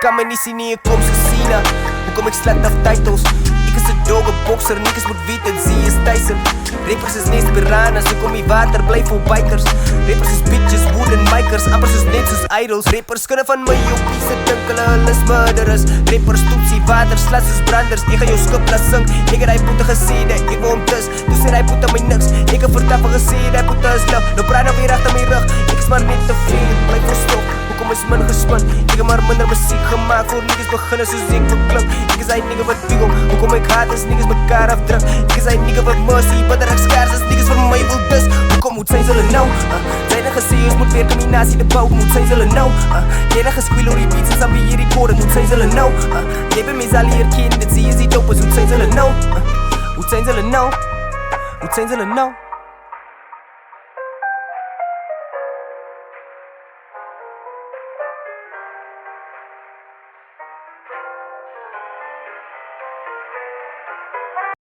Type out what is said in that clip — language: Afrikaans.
kan my nie sien nie, ek kom gesien. Hoekom ek slat af titles? Ek is 'n dogge boxer, niggas moet weet dat sie is Tyson. Rappers is net piranhas, hoekom die water bly vol bikers. Rappers is bitches, wooden micers, amper soos net soos idols. Rappers skinne van my joppies, ek dink hulle is murderers. Rappers toetsie water, slat soos branders. Ek gaan jou skip laat sing, ek het die poete gesê dat ek wil hom dis. Toe sê die poete my niks, ek het vertaf en gesê die poete is love. Nou praat nou weer achter my rug, ek is maar net te veel, bly verstop. Hoekom is min gespin, ek het maar minder muziek gemaakt. Voor niggas beginnen soos ek wil klink. Ek is die nigga wat piegel, hoekom ek haat is niggas mekaar afdruk. Ek is die nigga wat mercy, bitter ek skaars as niggas vir my wil dis. Hoekom moet zijn zullen nou? Zijn er gesê ons moet weer combinatie te bouw, moet zijn zullen nou? Jy het geskweel oor die beats en saam hier recorden, moet zijn zullen nou? Jy ben my zal hier ken, dit sê is die dope, moet zijn zullen nou? Moet zijn zullen nou? Moet zijn zullen nou?